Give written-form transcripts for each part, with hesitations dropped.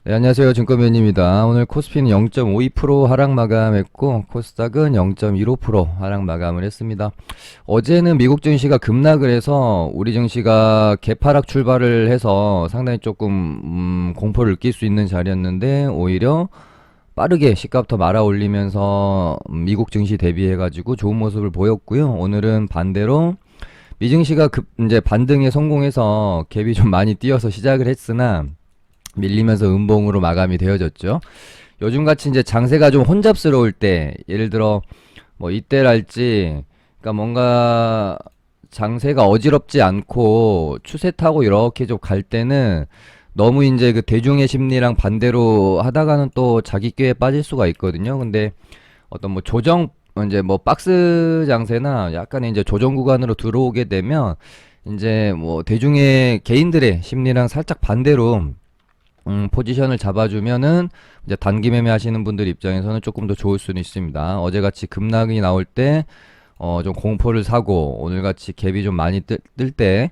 네, 안녕하세요. 증권맨입니다. 오늘 코스피는 0.52% 하락 마감했고 코스닥은 0.15% 하락 마감을 했습니다. 어제는 미국 증시가 급락을 해서 우리 증시가 개파락 출발을 해서 상당히 조금 공포를 느낄 수 있는 자리였는데 오히려 빠르게 시가부터 말아 올리면서 미국 증시 대비해가지고 좋은 모습을 보였고요. 오늘은 반대로 미증시가 이제 반등에 성공해서 갭이 좀 많이 뛰어서 시작을 했으나 밀리면서 음봉으로 마감이 되어졌죠. 요즘같이 이제 장세가 좀 혼잡스러울 때, 예를 들어 뭐 이때랄지, 그러니까 뭔가 장세가 어지럽지 않고 추세 타고 이렇게 좀 갈 때는 너무 이제 그 대중의 심리랑 반대로 하다가는 또 자기 꾀에 빠질 수가 있거든요. 근데 어떤 뭐 조정 이제 뭐 박스 장세나 약간 이제 조정 구간으로 들어오게 되면 이제 뭐 대중의 개인들의 심리랑 살짝 반대로 포지션을 잡아주면은 이제 단기 매매 하시는 분들 입장에서는 조금 더 좋을 수는 있습니다. 어제같이 급락이 나올 때, 좀 공포를 사고, 오늘같이 갭이 좀 많이 뜰 때,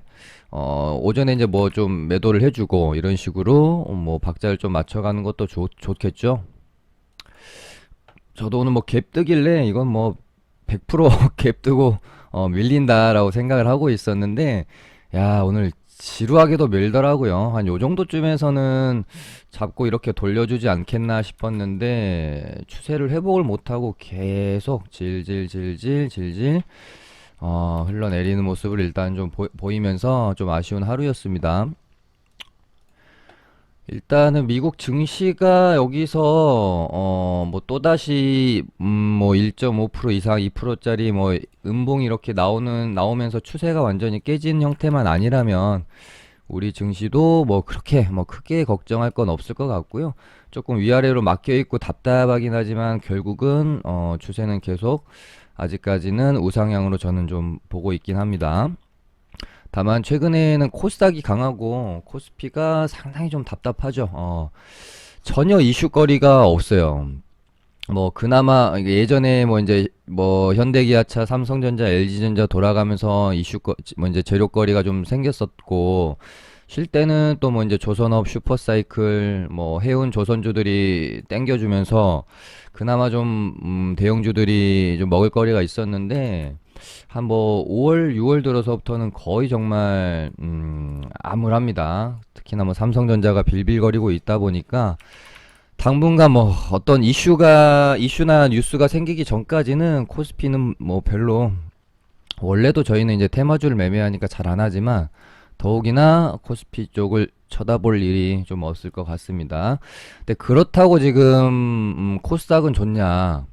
오전에 이제 뭐 좀 매도를 해주고, 이런 식으로 뭐 박자를 좀 맞춰가는 것도 좋겠죠. 저도 오늘 뭐 갭 뜨길래 이건 뭐 100% 갭 뜨고 밀린다라고 생각을 하고 있었는데 야 오늘 지루하게도 밀더라고요. 한 요 정도쯤에서는 잡고 이렇게 돌려주지 않겠나 싶었는데 추세를 회복을 못하고 계속 질질 흘러내리는 모습을 일단 좀 보이면서 좀 아쉬운 하루였습니다. 일단은 미국 증시가 여기서 뭐 또다시 뭐 1.5% 이상 2%짜리 뭐 음봉이 이렇게 나오면서 추세가 완전히 깨진 형태만 아니라면 우리 증시도 뭐 그렇게 뭐 크게 걱정할 건 없을 것 같고요. 조금 위아래로 막혀 있고 답답하긴 하지만 결국은 추세는 계속 아직까지는 우상향으로 저는 좀 보고 있긴 합니다. 다만 최근에는 코스닥이 강하고 코스피가 상당히 좀 답답하죠. 전혀 이슈거리가 없어요. 뭐 그나마 이게 예전에 뭐 이제 뭐 현대기아차, 삼성전자, LG전자 돌아가면서 뭐 이제 재료거리가 좀 생겼었고 쉴 때는 또 뭐 이제 조선업, 슈퍼사이클, 뭐 해운 조선주들이 땡겨주면서 그나마 좀 대형주들이 좀 먹을 거리가 있었는데 한 뭐 5월, 6월 들어서부터는 거의 정말 암울합니다. 특히나 뭐 삼성전자가 빌빌거리고 있다 보니까 당분간 뭐 어떤 이슈나 뉴스가 생기기 전까지는 코스피는 뭐 별로 원래도 저희는 이제 테마주를 매매하니까 잘 안 하지만 더욱이나 코스피 쪽을 쳐다볼 일이 좀 없을 것 같습니다. 근데 그렇다고 지금 코스닥은 좋냐?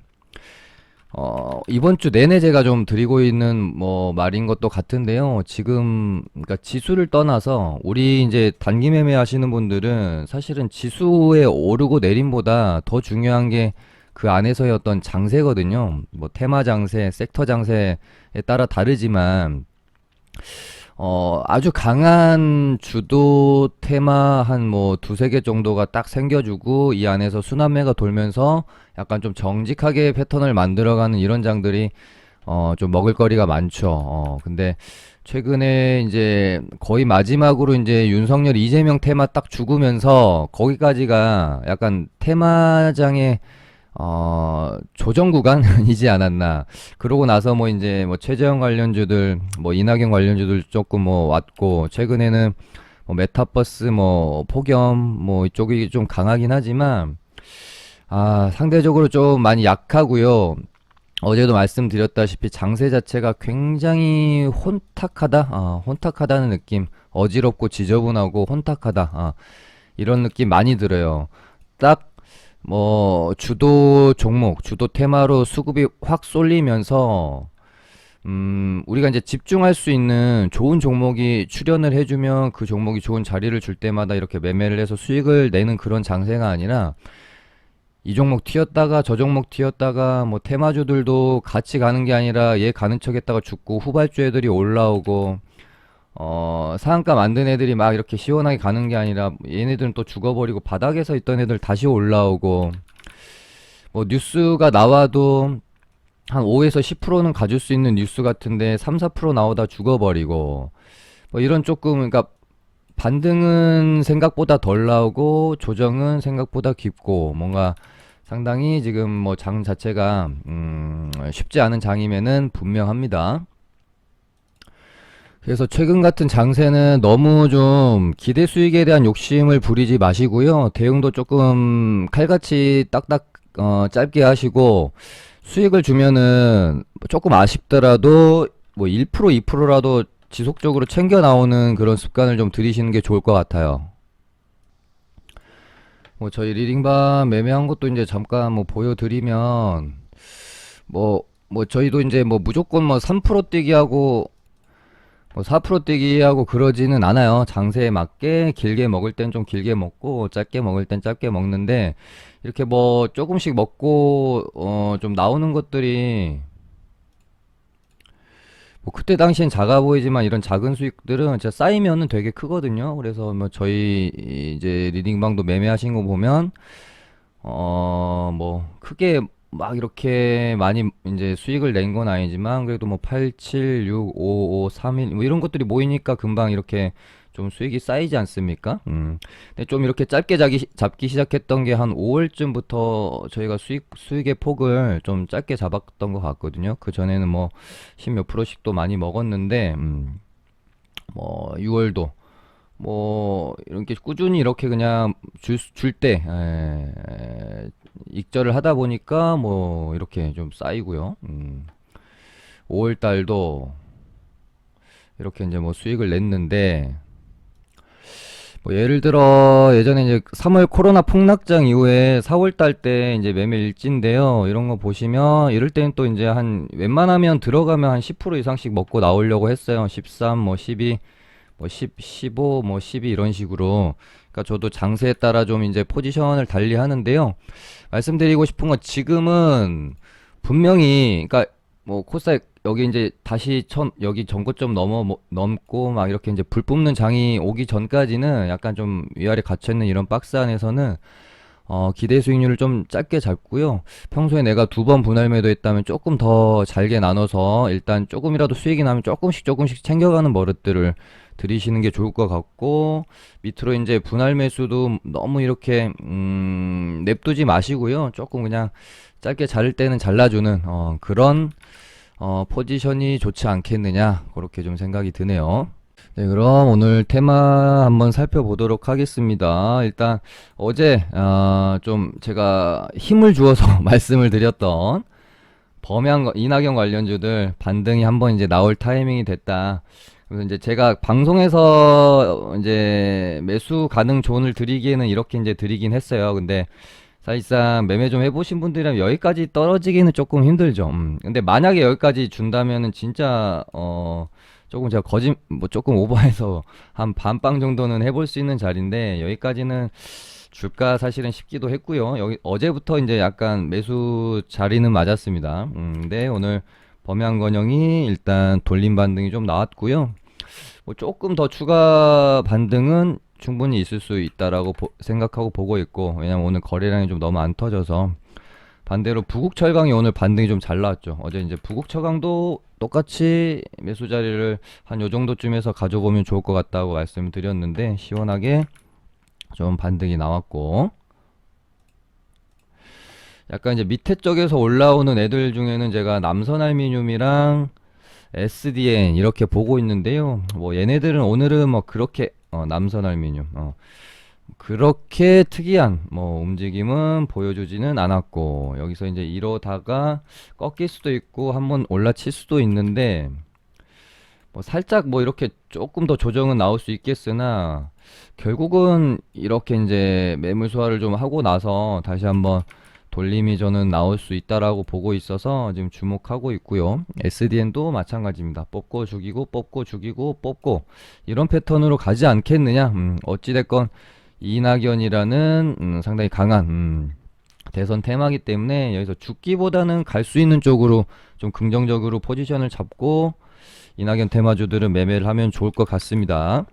이번 주 내내 제가 좀 드리고 있는 뭐 말인 것도 같은데요. 지금 그러니까 지수를 떠나서 우리 이제 단기 매매 하시는 분들은 사실은 지수의 오르고 내림보다 더 중요한 게 그 안에서의 어떤 장세거든요. 뭐 테마 장세, 섹터 장세에 따라 다르지만 아주 강한 주도 테마 한 뭐 두세 개 정도가 딱 생겨주고 이 안에서 순환매가 돌면서 약간 좀 정직하게 패턴을 만들어가는 이런 장들이 좀 먹을거리가 많죠. 근데 최근에 이제 거의 마지막으로 이제 윤석열 이재명 테마 딱 죽으면서 거기까지가 약간 테마장의 조정 구간이지 않았나. 그러고 나서 뭐 이제 뭐 최재형 관련주들, 뭐 이낙연 관련주들 조금 뭐 왔고, 최근에는 뭐 메타버스, 뭐 폭염, 뭐 이쪽이 좀 강하긴 하지만, 상대적으로 좀 많이 약하고요. 어제도 말씀드렸다시피 장세 자체가 굉장히 혼탁하다, 혼탁하다는 느낌, 어지럽고 지저분하고 혼탁하다, 이런 느낌 많이 들어요. 딱 뭐 주도 종목, 주도 테마로 수급이 확 쏠리면서 우리가 이제 집중할 수 있는 좋은 종목이 출현을 해주면 그 종목이 좋은 자리를 줄 때마다 이렇게 매매를 해서 수익을 내는 그런 장세가 아니라 이 종목 튀었다가 저 종목 튀었다가 뭐 테마주들도 같이 가는 게 아니라 얘 가는 척 했다가 죽고 후발주 애들이 올라오고 상한가 만든 애들이 막 이렇게 시원하게 가는 게 아니라 얘네들은 또 죽어버리고 바닥에서 있던 애들 다시 올라오고 뭐 뉴스가 나와도 한 5에서 10%는 가질 수 있는 뉴스 같은데 3, 4% 나오다 죽어버리고 뭐 이런 조금 그러니까 반등은 생각보다 덜 나오고 조정은 생각보다 깊고 뭔가 상당히 지금 뭐 장 자체가 쉽지 않은 장임에는 분명합니다. 그래서 최근 같은 장세는 너무 좀 기대 수익에 대한 욕심을 부리지 마시고요. 대응도 조금 칼같이 딱딱 짧게 하시고 수익을 주면은 조금 아쉽더라도 뭐 1% 2%라도 지속적으로 챙겨 나오는 그런 습관을 좀 들이시는 게 좋을 것 같아요. 뭐 저희 리딩방 매매한 것도 이제 잠깐 뭐 보여드리면 뭐 저희도 이제 뭐 무조건 뭐 3% 뛰기 하고 뭐 4% 뛰기 하고 그러지는 않아요. 장세에 맞게 길게 먹을 땐 좀 길게 먹고 짧게 먹을 땐 짧게 먹는데 이렇게 뭐 조금씩 먹고 좀 나오는 것들이 뭐 그때 당시엔 작아 보이지만 이런 작은 수익들은 진짜 쌓이면은 되게 크거든요. 그래서 뭐 저희 이제 리딩방도 매매하신 거 보면 뭐 크게 막 이렇게 많이 이제 수익을 낸 건 아니지만 그래도 뭐 8, 7, 6, 5, 5, 3, 1 뭐 이런 것들이 모이니까 금방 이렇게 좀 수익이 쌓이지 않습니까? 근데 좀 이렇게 짧게 잡기 시작했던 게 한 5월쯤부터 저희가 수익의 폭을 좀 짧게 잡았던 것 같거든요. 그 전에는 뭐 10 몇 프로씩도 많이 먹었는데, 뭐 6월도 뭐 이렇게 꾸준히 이렇게 그냥 줄 때 익절을 하다 보니까 뭐 이렇게 좀 쌓이고요. 5월 달도 이렇게 이제 뭐 수익을 냈는데 뭐 예를 들어 예전에 이제 3월 코로나 폭락장 이후에 4월 달 때 이제 매매 일지인데요. 이런 거 보시면 이럴 때는 또 이제 한 웬만하면 들어가면 한 10% 이상씩 먹고 나오려고 했어요. 13, 뭐 12, 뭐 10, 15, 뭐 12 이런 식으로. 그러니까 저도 장세에 따라 좀 이제 포지션을 달리 하는데요. 말씀드리고 싶은 건 지금은 분명히 그러니까 뭐 코스닥 여기 이제 다시 여기 전고점 넘고 막 이렇게 이제 불 뿜는 장이 오기 전까지는 약간 좀 위아래 갇혀 있는 이런 박스 안에서는 기대 수익률을 좀 짧게 잡고요. 평소에 내가 2번 분할 매도했다면 조금 더 잘게 나눠서 일단 조금이라도 수익이 나면 조금씩 챙겨가는 버릇들을 들이시는 게 좋을 것 같고, 밑으로 이제 분할 매수도 너무 이렇게 냅두지 마시고요. 조금 그냥 짧게 자를 때는 잘라주는 그런 포지션이 좋지 않겠느냐 그렇게 좀 생각이 드네요. 네, 그럼 오늘 테마 한번 살펴보도록 하겠습니다. 일단 어제 좀 제가 힘을 주어서 말씀을 드렸던 이낙연 관련주들 반등이 한번 이제 나올 타이밍이 됐다. 그래서 이제 제가 방송에서 이제 매수 가능 조언을 드리기에는 이렇게 이제 드리긴 했어요. 근데 사실상 매매 좀 해보신 분들이라면 여기까지 떨어지기는 조금 힘들죠. 근데 만약에 여기까지 준다면은 진짜 조금 제가 뭐 조금 오버해서 한 반빵 정도는 해볼 수 있는 자리인데 여기까지는 줄까 사실은 싶기도 했고요. 여기 어제부터 이제 약간 매수 자리는 맞았습니다. 근데 오늘 범양건영이 일단 돌림 반등이 좀 나왔고요. 뭐 조금 더 추가 반등은 충분히 있을 수 있다라고 생각하고 보고 있고, 왜냐면 오늘 거래량이 좀 너무 안 터져서. 반대로 부국철강이 오늘 반등이 좀 잘 나왔죠. 어제 이제 부국철강도 똑같이 매수 자리를 한 요 정도쯤에서 가져보면 좋을 것 같다고 말씀을 드렸는데 시원하게 좀 반등이 나왔고, 약간 이제 밑에 쪽에서 올라오는 애들 중에는 제가 남선알미늄이랑 SDN 이렇게 보고 있는데요. 뭐 얘네들은 오늘은 뭐 그렇게 남선알미늄 그렇게 특이한 뭐 움직임은 보여주지는 않았고, 여기서 이제 이러다가 꺾일 수도 있고 한번 올라칠 수도 있는데 뭐 살짝 뭐 이렇게 조금 더 조정은 나올 수 있겠으나 결국은 이렇게 이제 매물 소화를 좀 하고 나서 다시 한번 돌림이 저는 나올 수 있다라고 보고 있어서 지금 주목하고 있고요. SDN도 마찬가지입니다. 뽑고 죽이고 뽑고 죽이고 뽑고 이런 패턴으로 가지 않겠느냐. 어찌됐건 이낙연이라는 상당히 강한 대선 테마기 때문에 여기서 죽기보다는 갈 수 있는 쪽으로 좀 긍정적으로 포지션을 잡고 이낙연 테마주들은 매매를 하면 좋을 것 같습니다.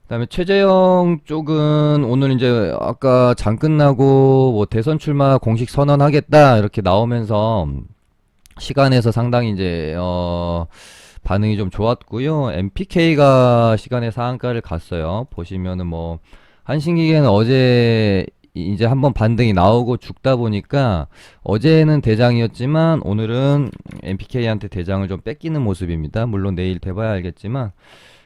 그다음에 최재형 쪽은 오늘 이제 아까 장 끝나고 뭐 대선 출마 공식 선언하겠다 이렇게 나오면서 시간에서 상당히 이제 반응이 좀 좋았고요. MPK가 시간에 상한가를 갔어요. 보시면은 뭐 한신기계는 어제 이제 한번 반등이 나오고 죽다 보니까 어제는 대장이었지만 오늘은 MPK한테 대장을 좀 뺏기는 모습입니다. 물론 내일 돼봐야 알겠지만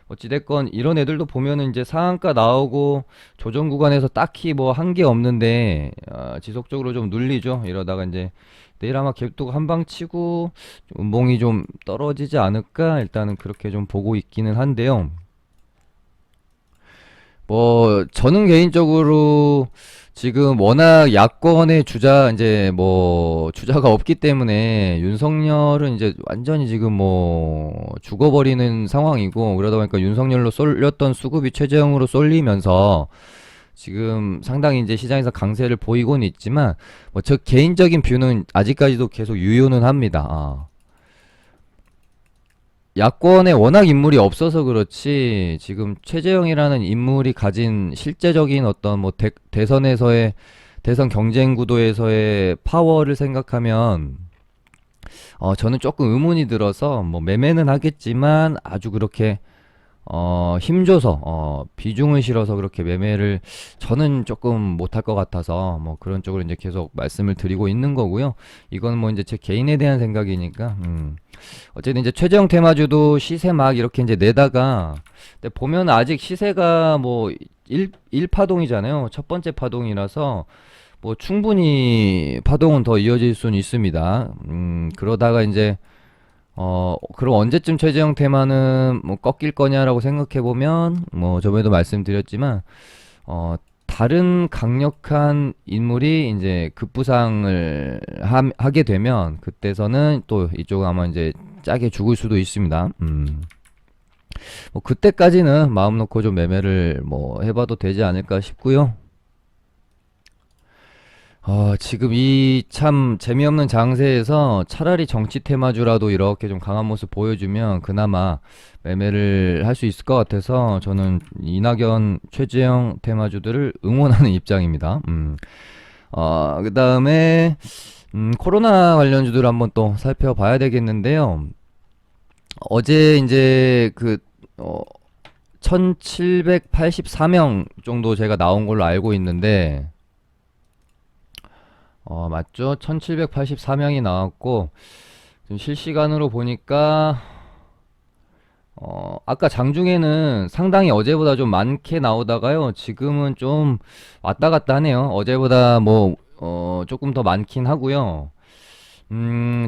어찌됐건 이런 애들도 보면은 이제 상한가 나오고 조정 구간에서 딱히 뭐 한 게 없는데 지속적으로 좀 눌리죠. 이러다가 이제 내일 아마 갭도 한 방 치고 좀 운봉이 좀 떨어지지 않을까 일단은 그렇게 좀 보고 있기는 한데요. 뭐 저는 개인적으로 지금 워낙 야권의 주자 이제 뭐 주자가 없기 때문에 윤석열은 이제 완전히 지금 뭐 죽어버리는 상황이고 그러다 보니까 윤석열로 쏠렸던 수급이 최재형으로 쏠리면서 지금 상당히 이제 시장에서 강세를 보이고는 있지만 뭐 저 개인적인 뷰는 아직까지도 계속 유효는 합니다. 야권에 워낙 인물이 없어서 그렇지 지금 최재형이라는 인물이 가진 실제적인 어떤 뭐 대선에서의 대선 경쟁 구도에서의 파워를 생각하면 저는 조금 의문이 들어서 뭐 매매는 하겠지만 아주 그렇게 힘줘서 비중을 실어서 그렇게 매매를 저는 조금 못할 것 같아서 뭐 그런 쪽으로 이제 계속 말씀을 드리고 있는 거고요. 이건 뭐 이제 제 개인에 대한 생각이니까 어쨌든 이제 최재형 테마주도 시세 막 이렇게 이제 내다가 근데 보면 아직 시세가 뭐 1파동이잖아요. 첫 번째 파동이라서 뭐 충분히 파동은 더 이어질 수는 있습니다. 그러다가 이제 그럼 언제쯤 최재형 테마는 뭐 꺾일 거냐라고 생각해 보면 뭐 저번에도 말씀드렸지만 다른 강력한 인물이 이제 급부상을 하게 되면 그때서는 또 이쪽은 아마 이제 짜게 죽을 수도 있습니다. 뭐 그때까지는 마음 놓고 좀 매매를 뭐 해봐도 되지 않을까 싶고요. 지금 이 참 재미없는 장세에서 차라리 정치 테마주라도 이렇게 좀 강한 모습 보여주면 그나마 매매를 할 수 있을 것 같아서 저는 이낙연, 최재형 테마주들을 응원하는 입장입니다. 그 다음에, 코로나 관련주들 한번 또 살펴봐야 되겠는데요. 어제 이제 1784명 정도 제가 나온 걸로 알고 있는데, 맞죠? 1784명이 나왔고, 지금 실시간으로 보니까, 아까 장중에는 상당히 어제보다 좀 많게 나오다가요, 지금은 좀 왔다 갔다 하네요. 어제보다 뭐, 조금 더 많긴 하고요.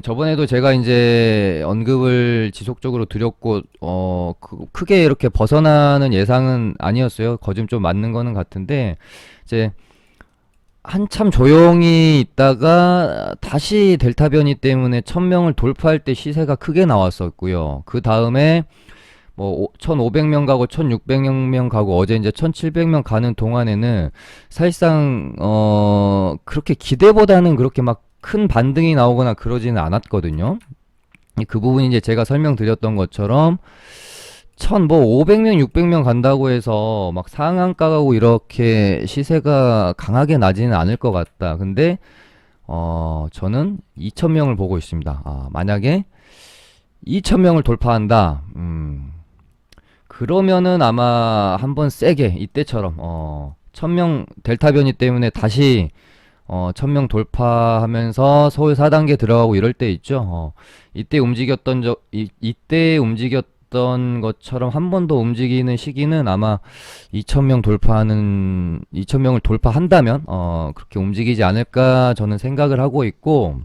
저번에도 제가 이제 언급을 지속적으로 드렸고, 크게 이렇게 벗어나는 예상은 아니었어요. 거좀 좀 맞는 거는 같은데, 이제, 한참 조용히 있다가 다시 델타 변이 때문에 1000명을 돌파할 때 시세가 크게 나왔었고요. 그 다음에 뭐 1500명 가고 1600명 가고 어제 이제 1700명 가는 동안에는 사실상 그렇게 기대보다는 그렇게 막 큰 반등이 나오거나 그러지는 않았거든요. 그 부분이 이제 제가 설명드렸던 것처럼 뭐 500명, 600명 간다고 해서 막 상한가 가고 이렇게 시세가 강하게 나지는 않을 것 같다. 근데 저는 2000명을 보고 있습니다. 만약에 2000명을 돌파한다. 그러면은 아마 한번 세게 이때처럼 1000명 델타 변이 때문에 다시 1000명 돌파하면서 서울 4단계 들어가고 이럴 때 있죠. 이때 이때 움직였던 것처럼 한 번 더 움직이는 시기는 아마 2000명을 돌파한다면 그렇게 움직이지 않을까 저는 생각을 하고 있고,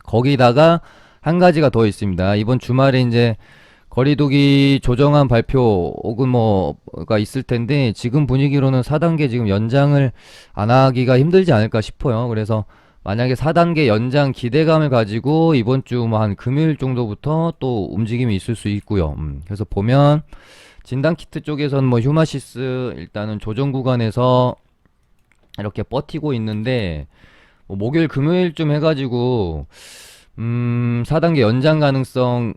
거기다가 한 가지가 더 있습니다. 이번 주말에 이제 거리두기 조정안 발표 혹은 뭐가 있을 텐데, 지금 분위기로는 4단계 지금 연장을 안 하기가 힘들지 않을까 싶어요. 그래서 만약에 4단계 연장 기대감을 가지고 이번 주 뭐 한 금요일 정도부터 또 움직임이 있을 수 있고요. 그래서 보면 진단키트 쪽에서는 뭐 휴마시스 일단은 조정 구간에서 이렇게 버티고 있는데, 뭐 목요일 금요일쯤 해가지고 4단계 연장 가능성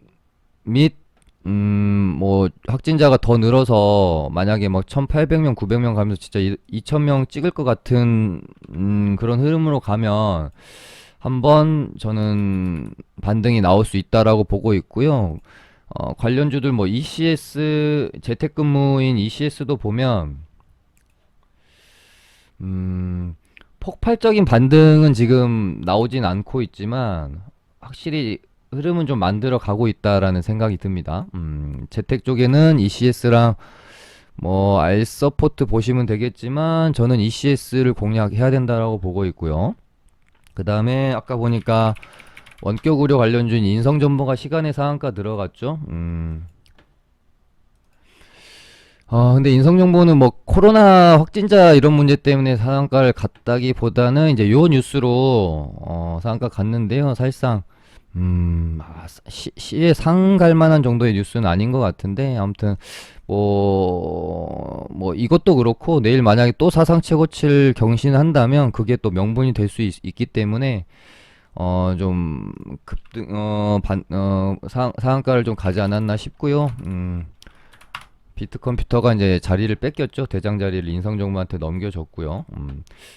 및 뭐 확진자가 더 늘어서 만약에 막 1800명, 900명 가면서 진짜 2000명 찍을 것 같은 그런 흐름으로 가면 한번 저는 반등이 나올 수 있다라고 보고 있고요. 관련주들 뭐 ECS 재택근무인 ECS도 보면 음, 폭발적인 반등은 지금 나오진 않고 있지만 확실히 흐름은 좀 만들어 가고 있다라는 생각이 듭니다. 재택 쪽에는 ECS랑 뭐 R 서포트 보시면 되겠지만 저는 ECS를 공략해야 된다라고 보고 있고요. 그 다음에 아까 보니까 원격 의료 관련주인 인성정보가 시간의 상한가 들어갔죠. 근데 인성정보는 뭐 코로나 확진자 이런 문제 때문에 상한가를 갔다기보다는 이제 요 뉴스로 상한가 갔는데요. 사실상 시에 상갈 만한 정도의 뉴스는 아닌 것 같은데 아무튼 뭐 이것도 그렇고 내일 만약에 또 사상 최고치를 경신한다면 그게 또 명분이 될 수 있기 때문에 좀 급등 상한가를 좀 가지 않았나 싶고요. 비트컴퓨터가 이제 자리를 뺏겼죠. 대장 자리를 인성정보한테 넘겨줬고요.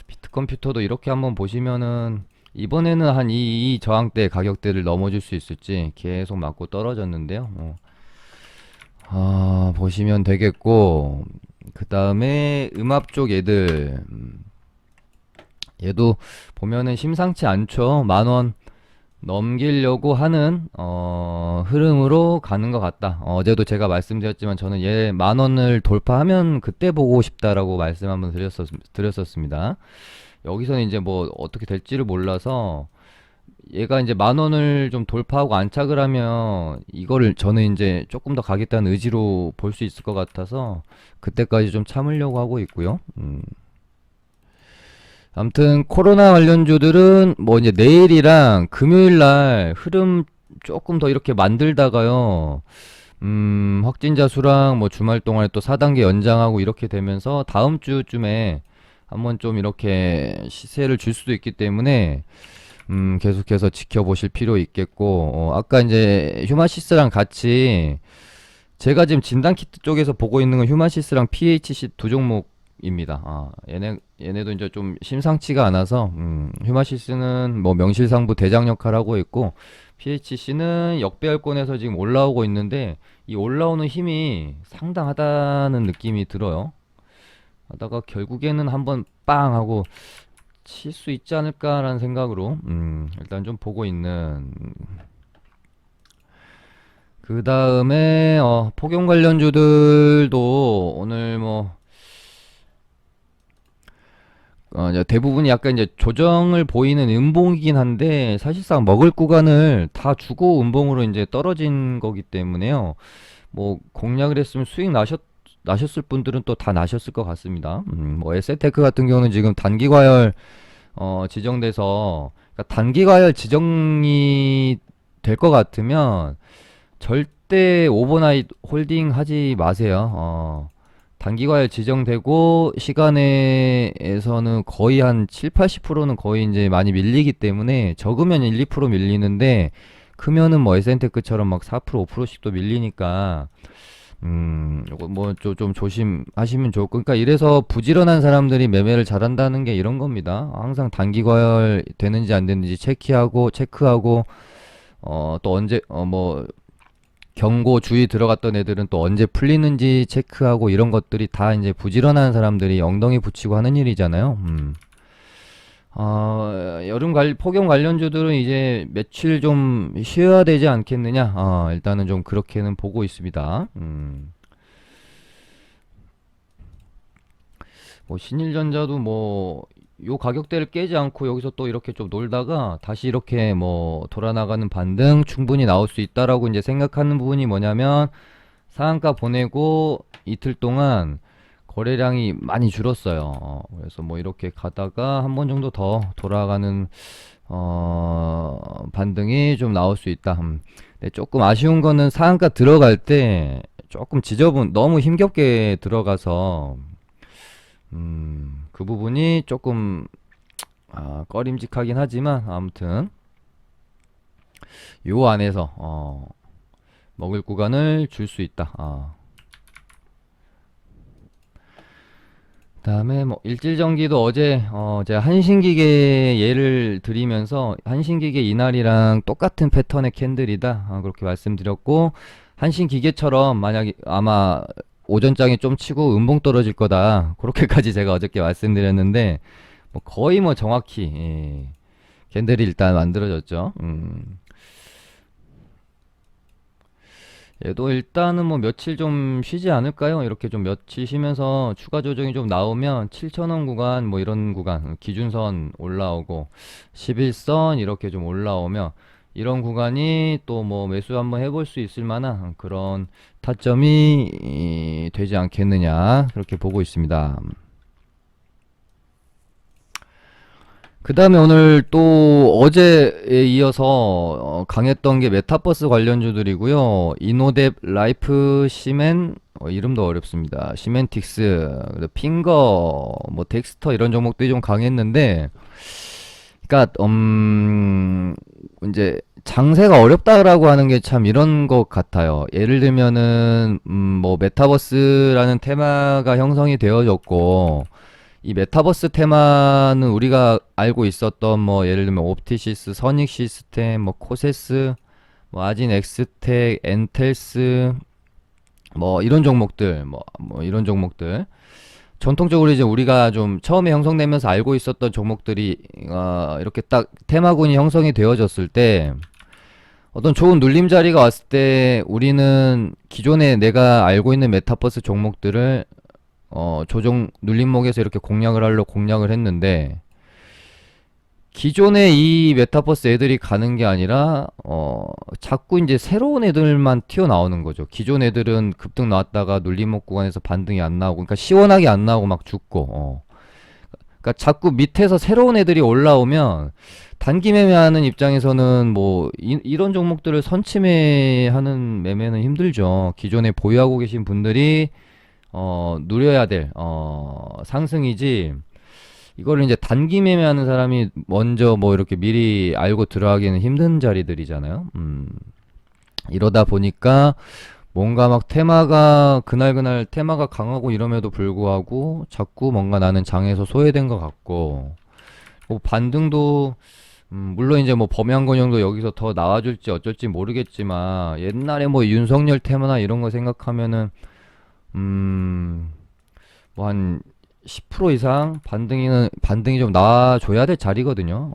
비트컴퓨터도 이렇게 한번 보시면은 이번에는 한 이 저항대 가격대를 넘어줄 수 있을지 계속 맞고 떨어졌는데요. 보시면 되겠고 그 다음에 음압 쪽 애들 얘도 보면은 심상치 않죠. 10,000원 넘기려고 하는 흐름으로 가는 것 같다. 어제도 제가 말씀드렸지만 저는 얘 10,000원을 돌파하면 그때 보고 싶다라고 말씀 한번 드렸었습니다. 여기서는 이제 뭐 어떻게 될지를 몰라서 얘가 이제 10,000원을 좀 돌파하고 안착을 하면 이거를 저는 이제 조금 더 가겠다는 의지로 볼 수 있을 것 같아서 그때까지 좀 참으려고 하고 있고요. 아무튼 코로나 관련주들은 뭐 이제 내일이랑 금요일 날 흐름 조금 더 이렇게 만들다가요. 확진자 수랑 뭐 주말 동안에 또 4단계 연장하고 이렇게 되면서 다음 주쯤에 한번 좀 이렇게 시세를 줄 수도 있기 때문에 계속해서 지켜보실 필요 있겠고 아까 이제 휴마시스랑 같이 제가 지금 진단키트 쪽에서 보고 있는 건 휴마시스랑 PHC 두 종목입니다. 얘네도 이제 좀 심상치가 않아서 휴마시스는 뭐 명실상부 대장 역할을 하고 있고 PHC는 역배열권에서 지금 올라오고 있는데 이 올라오는 힘이 상당하다는 느낌이 들어요. 하다가 결국에는 한번 빵 하고 칠 수 있지 않을까라는 생각으로 일단 좀 보고 있는. 그 다음에 폭염 관련주들도 오늘 뭐 이제 대부분이 약간 이제 조정을 보이는 음봉이긴 한데 사실상 먹을 구간을 다 주고 음봉으로 이제 떨어진 거기 때문에요. 뭐 공략을 했으면 수익 나셨을 분들은 또 다 나셨을 것 같습니다. 뭐 에세테크 같은 경우는 지금 단기 과열 지정돼서 그러니까 단기 과열 지정이 될 것 같으면 절대 오버나잇 홀딩 하지 마세요. 단기과열 지정되고 시간에서는 거의 한 7, 80%는 거의 이제 많이 밀리기 때문에 적으면 1, 2% 밀리는데 크면은 뭐 에센테크처럼 막 4%, 5%씩도 밀리니까 요거 뭐 좀 조심하시면 좋을 거. 그러니까 이래서 부지런한 사람들이 매매를 잘한다는 게 이런 겁니다. 항상 단기과열 되는지 안 되는지 체크하고 또 언제 뭐 경고 주의 들어갔던 애들은 또 언제 풀리는지 체크하고 이런 것들이 다 이제 부지런한 사람들이 엉덩이 붙이고 하는 일이잖아요. 폭염 관련주들은 이제 며칠 좀 쉬어야 되지 않겠느냐. 일단은 좀 그렇게는 보고 있습니다. 뭐 신일전자도 뭐 요 가격대를 깨지 않고 여기서 또 이렇게 좀 놀다가 다시 이렇게 뭐 돌아 나가는 반등 충분히 나올 수 있다라고 이제 생각하는 부분이 뭐냐면 상한가 보내고 이틀 동안 거래량이 많이 줄었어요. 그래서 뭐 이렇게 가다가 한 번 정도 더 돌아가는 반등이 좀 나올 수 있다. 근데 조금 아쉬운 거는 상한가 들어갈 때 조금 너무 힘겹게 들어가서 그 부분이 조금 꺼림직하긴 하지만 아무튼 요 안에서 먹을 구간을 줄 수 있다. 그다음에 뭐 일질전기도 어제 제가 한신기계 예를 들이면서 한신기계 이날이랑 똑같은 패턴의 캔들이다 그렇게 말씀드렸고, 한신기계처럼 만약에 아마 오전장에 좀 치고 음봉 떨어질 거다 그렇게까지 제가 어저께 말씀드렸는데, 뭐 거의 뭐 정확히 캔들이 일단 만들어졌죠. 얘도 일단은 뭐 며칠 좀 쉬지 않을까요? 이렇게 좀 며칠 쉬면서 추가 조정이 좀 나오면 7,000원 구간 뭐 이런 구간 기준선 올라오고 11선 이렇게 좀 올라오면 이런 구간이 또 뭐 매수 한번 해볼 수 있을 만한 그런 타점이 되지 않겠느냐 그렇게 보고 있습니다. 그 다음에 오늘 또 어제에 이어서 강했던 게 메타버스 관련주들이고요. 이노뎁, 라이프, 시멘, 이름도 어렵습니다. 시멘틱스, 그리고 핑거, 뭐 덱스터 이런 종목들이 좀 강했는데, 그러니까 이제 장세가 어렵다라고 하는 게 참 이런 것 같아요. 예를 들면은 뭐 메타버스라는 테마가 형성이 되어졌고, 이 메타버스 테마는 우리가 알고 있었던 뭐 예를 들면 옵티시스, 선익 시스템, 뭐 코세스, 뭐 아진 엑스텍, 엔텔스 뭐 이런 종목들 뭐 이런 종목들 전통적으로 이제 우리가 좀 처음에 형성되면서 알고 있었던 종목들이 이렇게 딱 테마군이 형성이 되어졌을 때 어떤 좋은 눌림 자리가 왔을 때 우리는 기존에 내가 알고 있는 메타버스 종목들을 조정 눌림목에서 이렇게 공략을 하려고 공략을 했는데, 기존에 이 메타버스 애들이 가는 게 아니라 자꾸 이제 새로운 애들만 튀어나오는 거죠. 기존 애들은 급등 나왔다가 눌림목 구간에서 반등이 안 나오고, 그러니까 시원하게 안 나오고 막 죽고 그러니까 자꾸 밑에서 새로운 애들이 올라오면 단기 매매하는 입장에서는 뭐 이런 종목들을 선침해하는 매매는 힘들죠. 기존에 보유하고 계신 분들이 누려야 될 상승이지, 이거를 이제 단기 매매하는 사람이 먼저 뭐 이렇게 미리 알고 들어가기는 힘든 자리들이잖아요. 이러다 보니까 뭔가 막 테마가 그날 테마가 강하고 이럼에도 불구하고 자꾸 뭔가 나는 장에서 소외된 것 같고, 뭐 반등도 물론 이제 뭐 범양건영도 여기서 더 나와줄지 어쩔지 모르겠지만, 옛날에 뭐 윤석열 테마나 이런 거 생각하면은 뭐 한 10% 이상 반등이 좀 나와줘야 될 자리거든요.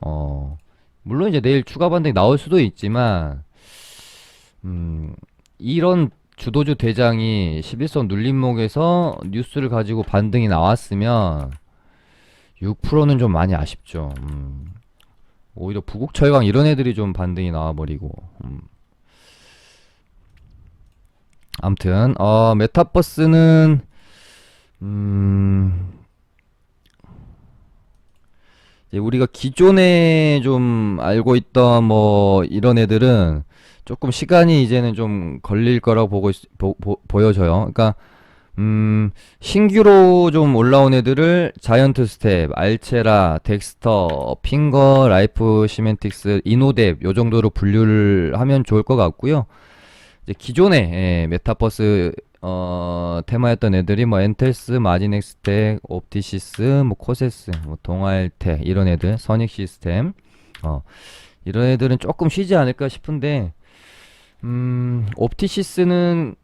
물론 이제 내일 추가 반등이 나올 수도 있지만, 이런 주도주 대장이 11선 눌림목에서 뉴스를 가지고 반등이 나왔으면 6%는 좀 많이 아쉽죠. 오히려 부국철강 이런 애들이 좀 반등이 나와버리고. 암튼 메타버스는 이제 우리가 기존에 좀 알고 있던 뭐 이런 애들은 조금 시간이 이제는 좀 걸릴 거라고 보여져요. 그러니까 신규로 좀 올라온 애들을 자이언트 스텝, 알체라, 덱스터, 핑거, 라이프, 시멘틱스, 이노뎁 요 정도로 분류를 하면 좋을 것 같고요. 이제 기존에 메타버스 테마였던 애들이 뭐 엔텔스, 마진엑스텍, 옵티시스, 뭐 코세스, 뭐 동아일텍 이런 애들, 선익 시스템 이런 애들은 조금 쉬지 않을까 싶은데, 옵티시스는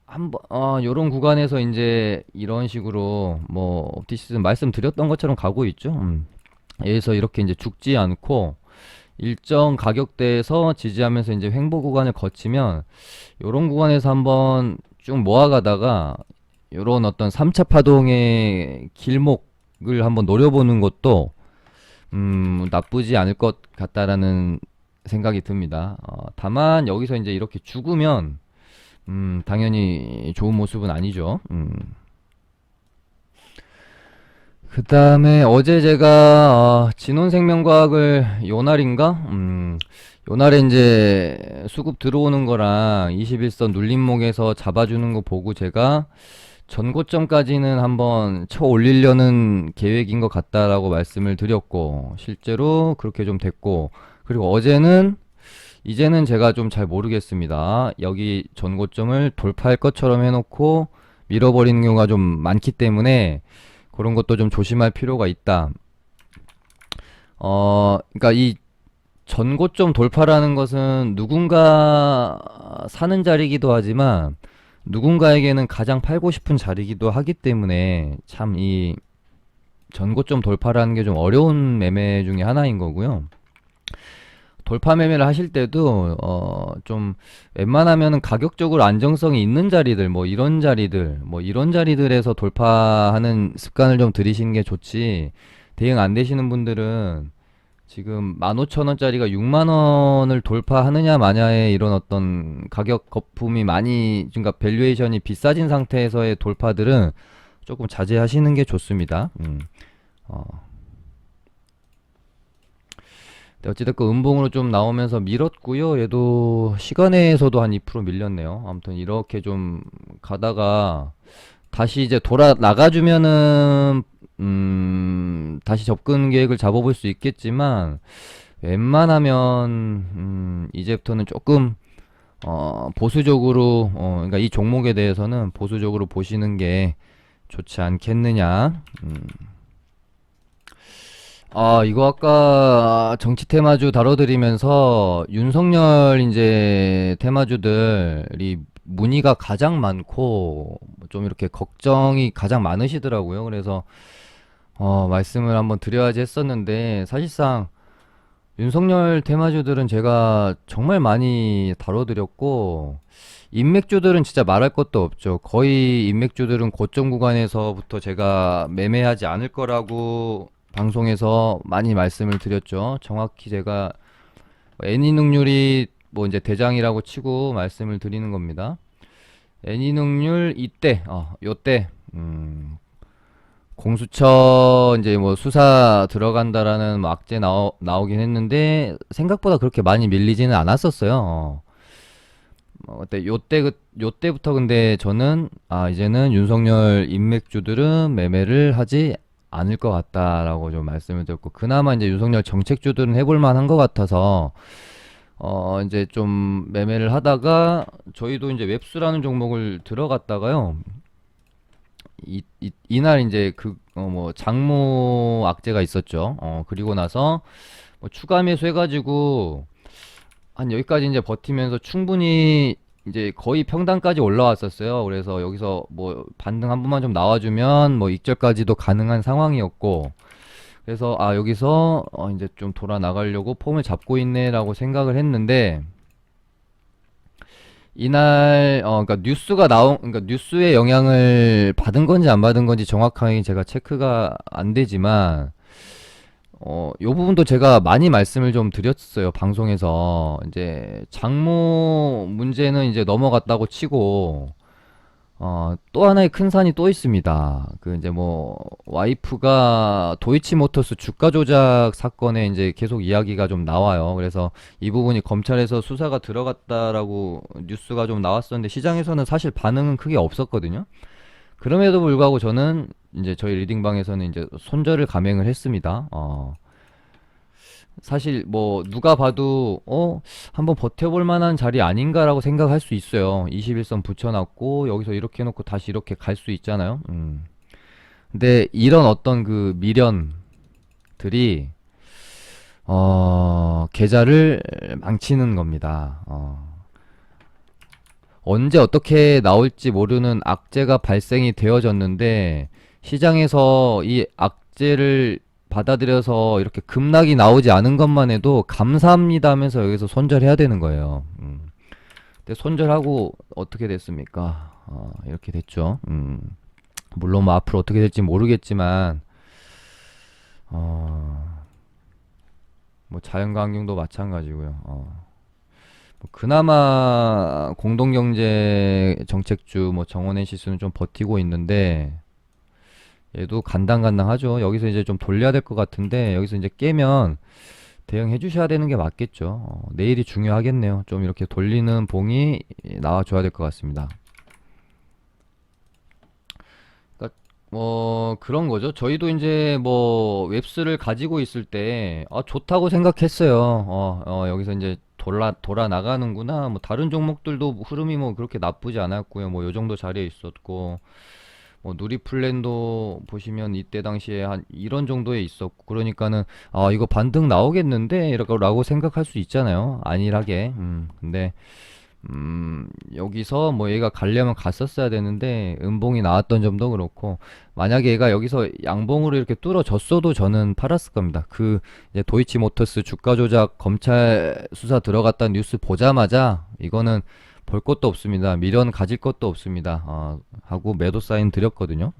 한번 요런 구간에서 이제 이런 식으로 뭐 옵티시스 말씀드렸던 것처럼 가고 있죠. 여기서 이렇게 이제 죽지 않고 일정 가격대에서 지지하면서 이제 횡보 구간을 거치면 요런 구간에서 한번 쭉 모아가다가 요런 어떤 3차 파동의 길목을 한번 노려보는 것도 나쁘지 않을 것 같다라는 생각이 듭니다. 다만 여기서 이제 이렇게 죽으면 당연히 좋은 모습은 아니죠. 그 다음에 어제 제가 진원생명과학을 요날인가? 요날에 이제 수급 들어오는 거랑 21선 눌림목에서 잡아주는 거 보고 제가 전고점까지는 한번 쳐 올리려는 계획인 것 같다라고 말씀을 드렸고, 실제로 그렇게 좀 됐고, 그리고 어제는 이제는 제가 좀 잘 모르겠습니다. 여기 전고점을 돌파할 것처럼 해놓고 밀어버리는 경우가 좀 많기 때문에 그런 것도 좀 조심할 필요가 있다. 그러니까 이 전고점 돌파라는 것은 누군가 사는 자리이기도 하지만 누군가에게는 가장 팔고 싶은 자리이기도 하기 때문에 참 이 전고점 돌파라는 게 좀 어려운 매매 중에 하나인 거고요. 돌파 매매를 하실 때도 좀 웬만하면은 가격적으로 안정성이 있는 자리들 뭐 이런 자리들에서 돌파하는 습관을 좀 들이시는 게 좋지. 대응 안 되시는 분들은 지금 15,000원짜리가 6만원을 돌파하느냐 마냐의 이런 어떤 가격 거품이 많이, 그러니까 밸류에이션이 비싸진 상태에서의 돌파들은 조금 자제하시는 게 좋습니다. 어. 네, 어찌됐건 음봉으로 좀 나오면서 밀었고요. 얘도 시간에서도 한 2% 밀렸네요. 아무튼 이렇게 좀 가다가 다시 이제 돌아 나가주면은 다시 접근 계획을 잡아볼 수 있겠지만 웬만하면 이제부터는 조금 보수적으로 그러니까 이 종목에 대해서는 보수적으로 보시는 게 좋지 않겠느냐. 이거 아까 정치 테마주 다뤄드리면서 윤석열 이제 테마주들이 문의가 가장 많고 좀 이렇게 걱정이 가장 많으시더라고요. 그래서 말씀을 한번 드려야지 했었는데 사실상 윤석열 테마주들은 제가 정말 많이 다뤄드렸고 인맥주들은 진짜 말할 것도 없죠. 거의 인맥주들은 고점 구간에서부터 제가 매매하지 않을 거라고 방송에서 많이 말씀을 드렸죠. 정확히 제가 애니능률이 뭐 이제 대장이라고 치고 말씀을 드리는 겁니다. 애니능률 이때, 요때, 공수처 이제 뭐 수사 들어간다라는 뭐 악재 나오긴 했는데 생각보다 그렇게 많이 밀리지는 않았었어요. 그때 요때부터 근데 저는 이제는 윤석열 인맥주들은 매매를 하지 않을 것 같다라고 좀 말씀을 드렸고 그나마 이제 윤석열 정책주들은 해볼 만한 것 같아서 이제 좀 매매를 하다가 저희도 이제 웹수라는 종목을 들어갔다가요. 이날 이제 뭐 장모 악재가 있었죠. 그리고 나서 뭐 추가 매수해가지고 한 여기까지 이제 버티면서 충분히 이제 거의 평단까지 올라왔었어요. 그래서 여기서 뭐 반등 한 번만 좀 나와주면 뭐 익절까지도 가능한 상황이었고, 그래서 여기서 이제 좀 돌아 나가려고 폼을 잡고 있네라고 생각을 했는데 이날 그러니까 그러니까 뉴스의 영향을 받은 건지 안 받은 건지 정확하게 제가 체크가 안 되지만 요 부분도 제가 많이 말씀을 좀 드렸어요. 방송에서. 이제 장모 문제는 이제 넘어갔다고 치고, 또 하나의 큰 산이 또 있습니다. 그 이제 뭐, 와이프가 도이치모터스 주가 조작 사건에 이제 계속 이야기가 좀 나와요. 그래서 이 부분이 검찰에서 수사가 들어갔다라고 뉴스가 좀 나왔었는데, 시장에서는 사실 반응은 크게 없었거든요. 그럼에도 불구하고 저는 이제 저희 리딩방에서는 이제 손절을 감행을 했습니다. 사실 뭐 누가 봐도 한번 버텨볼 만한 자리 아닌가라고 생각할 수 있어요. 21선 붙여놨고 여기서 이렇게 해놓고 다시 이렇게 갈 수 있잖아요. 근데 이런 어떤 그 미련들이 계좌를 망치는 겁니다. 언제 어떻게 나올지 모르는 악재가 발생이 되어졌는데 시장에서 이 악재를 받아들여서 이렇게 급락이 나오지 않은 것만 해도 감사합니다 하면서 여기서 손절해야 되는 거예요. 근데 손절하고 어떻게 됐습니까? 이렇게 됐죠. 물론 뭐 앞으로 어떻게 될지 모르겠지만 뭐 자연광경도 마찬가지고요. 그나마 공동경제 정책주 뭐 정원의 시수는 좀 버티고 있는데 얘도 간당간당하죠. 여기서 이제 좀 돌려야 될 것 같은데 여기서 이제 깨면 대응해 주셔야 되는 게 맞겠죠. 내일이 중요하겠네요. 좀 이렇게 돌리는 봉이 나와줘야 될 것 같습니다. 그러니까 뭐 그런 거죠. 저희도 이제 뭐 웹스를 가지고 있을 때 좋다고 생각했어요. 여기서 이제 돌아 나가는구나. 뭐 다른 종목들도 흐름이 뭐 그렇게 나쁘지 않았고요. 뭐 요 정도 자리에 있었고 뭐 누리플랜도 보시면 이때 당시에 한 이런 정도에 있었고, 그러니까는 아 이거 반등 나오겠는데 라고 생각할 수 있잖아요, 안일하게. 근데 여기서 뭐 얘가 가려면 갔었어야 되는데 음봉이 나왔던 점도 그렇고, 만약에 얘가 여기서 양봉으로 이렇게 뚫어졌어도 저는 팔았을 겁니다. 그 이제 도이치모터스 주가 조작 검찰 수사 들어갔다는 뉴스 보자마자 이거는 볼 것도 없습니다, 미련 가질 것도 없습니다, 하고 매도 사인 드렸거든요.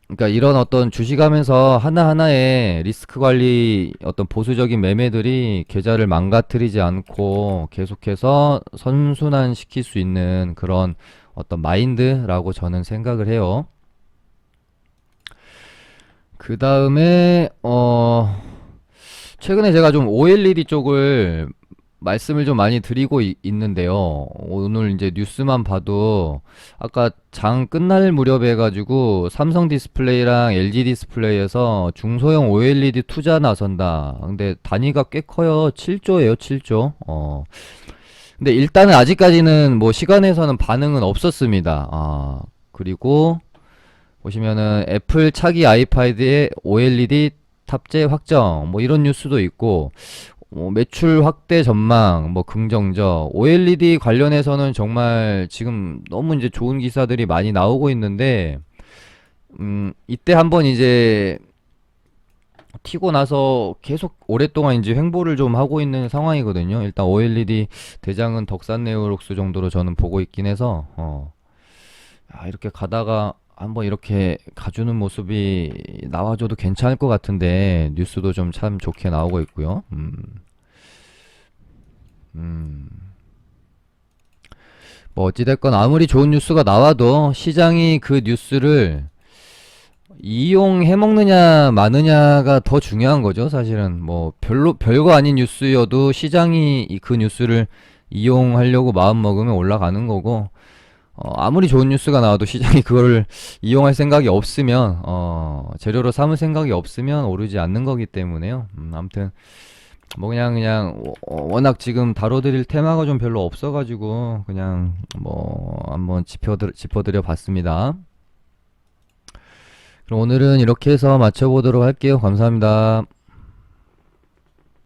그러니까 이런 어떤 주식하면서 하나하나의 리스크 관리, 어떤 보수적인 매매들이 계좌를 망가뜨리지 않고 계속해서 선순환 시킬 수 있는 그런 어떤 마인드라고 저는 생각을 해요. 그 다음에 최근에 제가 좀 OLED 쪽을 말씀을 좀 많이 드리고 있는데요. 오늘 이제 뉴스만 봐도 아까 장 끝날 무렵에 해가지고 삼성 디스플레이랑 LG 디스플레이에서 중소형 OLED 투자 나선다. 근데 단위가 꽤 커요. 7조예요, 7조. 근데 일단은 아직까지는 뭐 시간에서는 반응은 없었습니다. 그리고 보시면은 애플 차기 아이패드에 OLED 탑재 확정, 뭐 이런 뉴스도 있고, 매출 확대 전망, 뭐 긍정적. OLED 관련해서는 정말 지금 너무 이제 좋은 기사들이 많이 나오고 있는데, 이때 한번 이제 튀고 나서 계속 오랫동안 이제 횡보를 좀 하고 있는 상황이거든요. 일단 OLED 대장은 덕산 네오록스 정도로 저는 보고 있긴 해서, 이렇게 가다가 한번 이렇게 가주는 모습이 나와줘도 괜찮을 것 같은데, 뉴스도 좀 참 좋게 나오고 있고요. 음. 뭐 어찌됐건 아무리 좋은 뉴스가 나와도 시장이 그 뉴스를 이용해 먹느냐 마느냐가 더 중요한 거죠. 사실은 뭐 별거 아닌 뉴스여도 시장이 그 뉴스를 이용하려고 마음 먹으면 올라가는 거고, 아무리 좋은 뉴스가 나와도 시장이 그거를 이용할 생각이 없으면, 재료로 삼을 생각이 없으면 오르지 않는 거기 때문에요. 아무튼 뭐 그냥 워낙 지금 다뤄드릴 테마가 좀 별로 없어가지고 그냥 뭐 한번 짚어드려 봤습니다. 그럼 오늘은 이렇게 해서 마쳐보도록 할게요. 감사합니다.